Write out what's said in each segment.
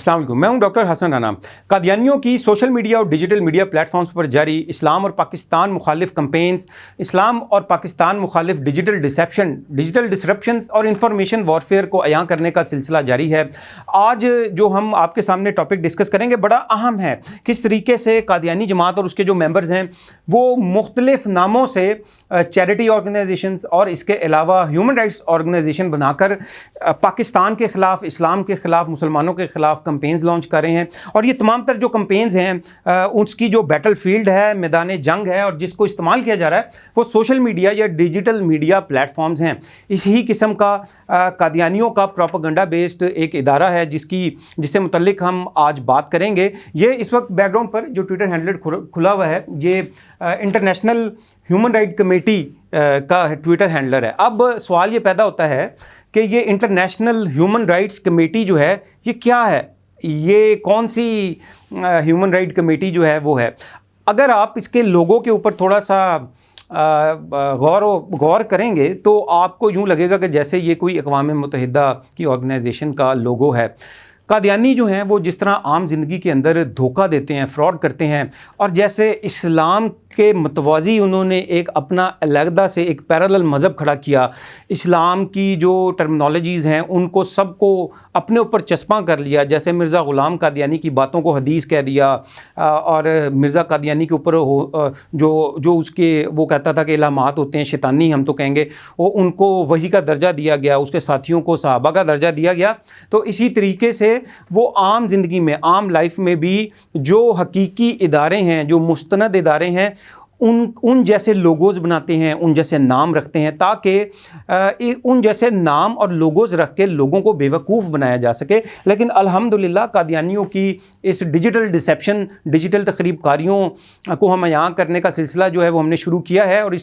अस्सलाम वालेकुम, मैं हूं डॉक्टर हसन राना। कादियानियों की सोशल मीडिया और डिजिटल मीडिया प्लेटफॉर्म्स पर जारी इस्लाम और पाकिस्तान मुखालिफ कैंपेन्स, इस्लाम और पाकिस्तान मुखालिफ डिजिटल डिसरप्शंस और इंफॉर्मेशन वॉरफेयर को अयां करने का सिलसिला जारी है। आज जो हम आपके सामने टॉपिक डिस्कस करेंगे बड़ा अहम है। किस तरीके से कादियानी जमात और उसके जो मेंबर्स हैं वो मुख्तलिफ नामों से चैरिटी ऑर्गेनाइजेशंस और इसके अलावा ह्यूमन राइट्स ऑर्गेनाइजेशन बनाकर पाकिस्तान के ख़िलाफ़, इस्लाम के ख़िलाफ़, मुसलमानों के ख़िलाफ़ कैंपेन्स लॉन्च कर रहे हैं। और ये तमाम तर जो कैंपेन्स हैं उसकी जो बैटल फील्ड है, मैदान जंग है और जिसको इस्तेमाल किया जा रहा है वो सोशल मीडिया या डिजिटल मीडिया प्लेटफॉर्म्स हैं। इसी किस्म का कादियानियों का प्रोपेगेंडा बेस्ड एक इदारा है जिससे मुतल्लिक हम आज बात करेंगे। ये इस वक्त बैकग्राउंड पर जो ट्विटर हैंडल खुला हुआ है ये इंटरनेशनल ह्यूमन राइट कमेटी का ट्विटर हैंडलर है। अब सवाल ये पैदा होता है कि ये इंटरनेशनल ह्यूमन राइट्स कमेटी जो है ये क्या है, ये कौन सी ह्यूमन राइट कमेटी जो है वो है। अगर आप इसके लोगों के ऊपर थोड़ा सा गौर करेंगे तो आपको यूँ लगेगा कि जैसे ये कोई अक़वाम मुत्तहिदा की ऑर्गेनाइजेशन का लोगो है। कादियानी जो हैं वो जिस तरह आम ज़िंदगी के अंदर धोखा देते हैं, फ्रॉड करते हैं और जैसे इस्लाम के मतवाज़ी उन्होंने एक अपना अलहदा से एक पैरेलल मज़हब खड़ा किया, इस्लाम की जो टर्मिनोलॉजीज़ हैं उनको सबको अपने ऊपर चस्पा कर लिया। जैसे मिर्ज़ा ग़ुलाम कादियानी की बातों को हदीस कह दिया और मिर्ज़ा कादियानी के ऊपर जो उसके वो कहता था कि इल्हामात होते हैं, शैतानी हम तो कहेंगे, वो उनको वही का दर्जा दिया गया, उसके साथियों को सहाबा का दर्जा दिया गया। तो इसी तरीके से वो आम ज़िंदगी में, आम लाइफ में भी जो हकीकी इदारे हैं, जो मुस्तनद इदारे हैं, उन जैसे लोगोज़ बनाते हैं, उन जैसे नाम रखते हैं ताकि उन जैसे नाम और लोगोज़ रख के लोगों को बेवकूफ़ बनाया जा सके। लेकिन अल्हम्दुलिल्लाह कादियानियों की इस डिजिटल डिसेप्शन, डिजिटल तखरीबकारियों को हम यहाँ करने का सिलसिला जो है वो हमने शुरू किया है। और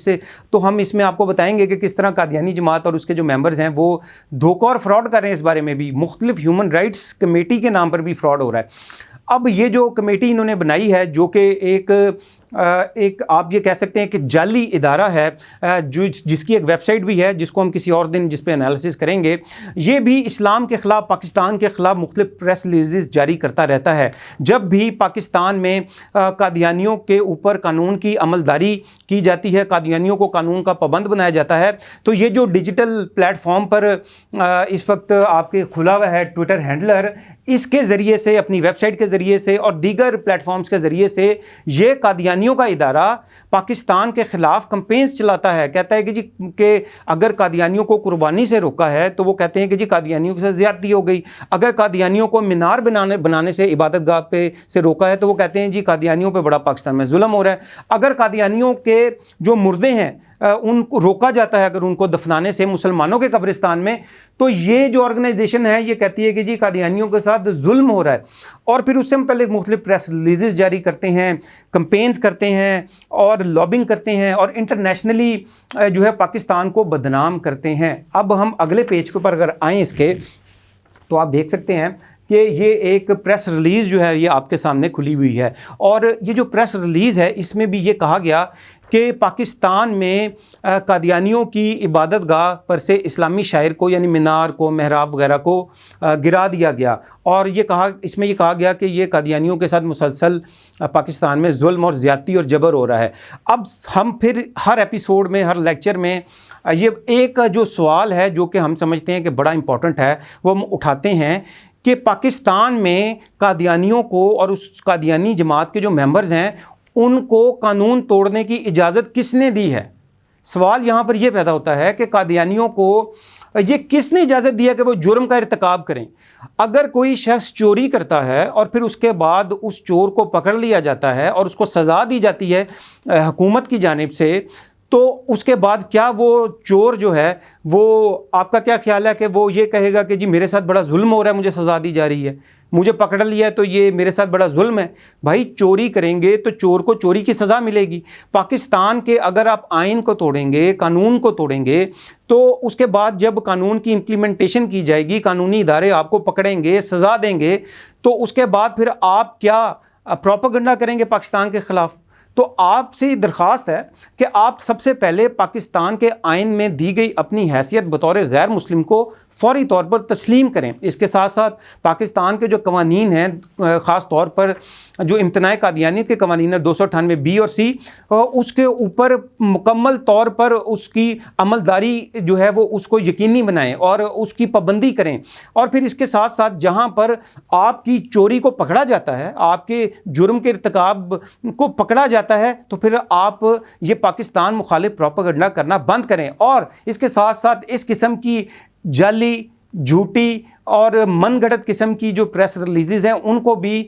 हम इसमें आपको बताएंगे कि किस तरह कादियानी जमात और उसके जो मेंबर्स हैं वो धोखा और फ्रॉड कर रहे हैं। इस बारे में भी मुख्तलिफ ह्यूमन राइट्स कमेटी के नाम पर भी फ्रॉड हो रहा है। अब ये जो कमेटी इन्होंने बनाई है जो कि एक आप ये कह सकते हैं कि जाली इदारा है जिसकी एक वेबसाइट भी है जिसको हम किसी और दिन जिस पे एनालिसिस करेंगे। ये भी इस्लाम के ख़िलाफ़, पाकिस्तान के ख़िलाफ़ मुख्तलिफ प्रेस रिलीज़ जारी करता रहता है। जब भी पाकिस्तान में कादियानियों के ऊपर कानून की अमलदारी की जाती है, कादियानियों को कानून का पाबंद बनाया जाता है, तो ये जो डिजिटल प्लेटफॉर्म पर इस वक्त आपके खुला हुआ है ट्विटर हैंडलर, इसके ज़रिए से, अपनी वेबसाइट के ज़रिए से और दीगर प्लेटफॉर्म्स के ज़रिए से ये कादियानियों का इदारा पाकिस्तान के ख़िलाफ़ कैंपेन्स चलाता है। कहता है कि अगर कादियानियों को कुर्बानी से रोका है तो वो कहते हैं कि जी कादियानियों के साथ ज़्यादती हो गई। अगर कादियानियों को मीनार बनाने से, इबादत गाह पे से रोका है तो वो कहते हैं जी कादियानियों पे बड़ा पाकिस्तान में जुल्म हो रहा है। अगर कादियानियों के जो मुर्दे हैं उनको रोका जाता है, अगर उनको दफनाने से मुसलमानों के कब्रिस्तान में, तो ये जो ऑर्गेनाइजेशन है ये कहती है कि जी कादियानियों के साथ जुल्म हो रहा है। और फिर उससे मुतल्लिक मुख्तलिफ प्रेस रिलीज़ जारी करते हैं, कैंपेन्स करते हैं और लॉबिंग करते हैं और इंटरनेशनली जो है पाकिस्तान को बदनाम करते हैं। अब हम अगले पेज के ऊपर अगर आएँ इसके, तो आप देख सकते हैं कि ये एक प्रेस रिलीज़ जो है ये आपके सामने खुली हुई है। और ये जो प्रेस रिलीज़ है इसमें भी ये कहा गया कि पाकिस्तान में कादियानियों की इबादत गाह पर से इस्लामी शायर को, यानी मीनार को, महराब वगैरह को गिरा दिया गया। और इसमें ये कहा गया कि ये कादियानियों के साथ मुसलसल पाकिस्तान में जुल्म और ज़्यादती और जबर हो रहा है। अब हम फिर हर एपिसोड में, हर लेक्चर में ये एक जो सवाल है जो कि हम समझते हैं कि बड़ा इम्पोर्टेंट है वो हम उठाते हैं कि पाकिस्तान में कादियानियों को और उस कादियानी जमात के जो मेंबर्स हैं उनको कानून तोड़ने की इजाज़त किसने दी है। सवाल यहाँ पर यह पैदा होता है कि कादियानियों को ये किसने इजाज़त दिया कि वो जुर्म का इर्तिकाब करें। अगर कोई शख्स चोरी करता है और फिर उसके बाद उस चोर को पकड़ लिया जाता है और उसको सज़ा दी जाती है हुकूमत की जानिब से, तो उसके बाद क्या वो चोर जो है वो, आपका क्या ख्याल है कि वो ये कहेगा कि जी मेरे साथ बड़ा जुल्म हो रहा है, मुझे सज़ा दी जा रही है, मुझे पकड़ लिया है तो ये मेरे साथ बड़ा जुल्म है। भाई चोरी करेंगे तो चोर को चोरी की सज़ा मिलेगी। पाकिस्तान के अगर आप आइन को तोड़ेंगे, कानून को तोड़ेंगे, तो उसके बाद जब कानून की इम्प्लीमेंटेशन की जाएगी, कानूनी इदारे आपको पकड़ेंगे, सज़ा देंगे, तो उसके बाद फिर आप क्या प्रोपेगेंडा करेंगे पाकिस्तान के ख़िलाफ़। تو آپ سے درخواست ہے کہ آپ سب سے پہلے پاکستان کے آئین میں دی گئی اپنی حیثیت بطور غیر مسلم کو فوری طور پر تسلیم کریں۔ اس کے ساتھ ساتھ پاکستان کے جو قوانین ہیں، خاص طور پر جو امتناع قادیانیت کے قوانین ہیں 298 اور سی، اس کے اوپر مکمل طور پر اس کی عملداری جو ہے وہ اس کو یقینی بنائیں اور اس کی پابندی کریں۔ اور پھر اس کے ساتھ ساتھ جہاں پر آپ کی چوری کو پکڑا جاتا ہے، آپ کے جرم کے ارتکاب کو پکڑا جاتا ہے، تو پھر آپ یہ پاکستان مخالف پروپیگنڈا کرنا بند کریں، اور اس کے ساتھ ساتھ اس قسم کی جعلی، جھوٹی اور من گھڑت قسم کی جو پریس ریلیزز ہیں ان کو بھی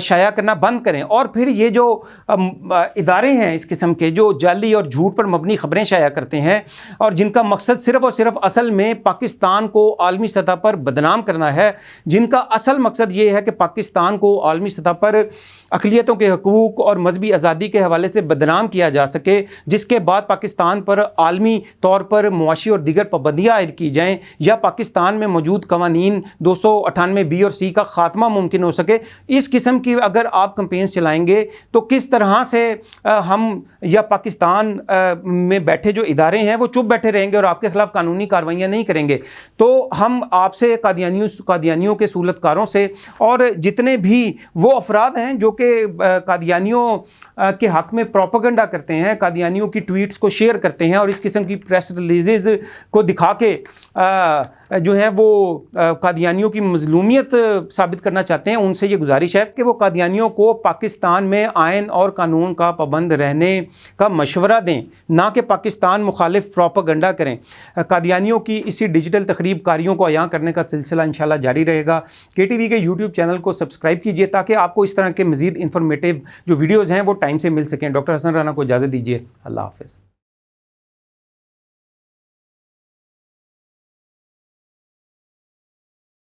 شائع کرنا بند کریں۔ اور پھر یہ جو ادارے ہیں اس قسم کے جو جعلی اور جھوٹ پر مبنی خبریں شائع کرتے ہیں اور جن کا مقصد صرف اور صرف اصل میں پاکستان کو عالمی سطح پر بدنام کرنا ہے، جن کا اصل مقصد یہ ہے کہ پاکستان کو عالمی سطح پر اقلیتوں کے حقوق اور مذہبی آزادی کے حوالے سے بدنام کیا جا سکے، جس کے بعد پاکستان پر عالمی طور پر معاشی اور دیگر پابندیاں عائد کی جائیں یا پاکستان میں موجود قوانین 298 اور سی کا خاتمہ ممکن ہو سکے، اس قسم کی اگر آپ کمپینز چلائیں گے تو کس طرح سے ہم یا پاکستان میں بیٹھے جو ادارے ہیں وہ چپ بیٹھے رہیں گے اور آپ کے خلاف قانونی کارروائیاں نہیں کریں گے۔ تو ہم آپ سے قادیانیوں کے صولتکاروں سے اور جتنے بھی وہ افراد ہیں جو کہ قادیانیوں کے حق میں پروپیگنڈا کرتے ہیں، قادیانیوں کی ٹویٹس کو شیئر کرتے ہیں اور اس قسم کی پریس ریلیزز کو دکھا کے جو ہیں وہ قادیانیوں کی مظلومیت ثابت کرنا چاہتے ہیں، ان سے یہ گزارش ہے کہ وہ قادیانیوں کو پاکستان میں آئین اور قانون کا پابند رہنے کا مشورہ دیں، نہ کہ پاکستان مخالف پروپیگنڈا کریں۔ قادیانیوں کی اسی ڈیجیٹل تخریب کاریوں کو عیاں کرنے کا سلسلہ انشاءاللہ جاری رہے گا۔ KTV کے YouTube چینل کو سبسکرائب کیجئے تاکہ آپ کو اس طرح کے مزید انفارمیٹیو جو ویڈیوز ہیں وہ ٹائم سے مل سکیں۔ ڈاکٹر حسن رانا کو اجازت دیجیے، اللہ حافظ۔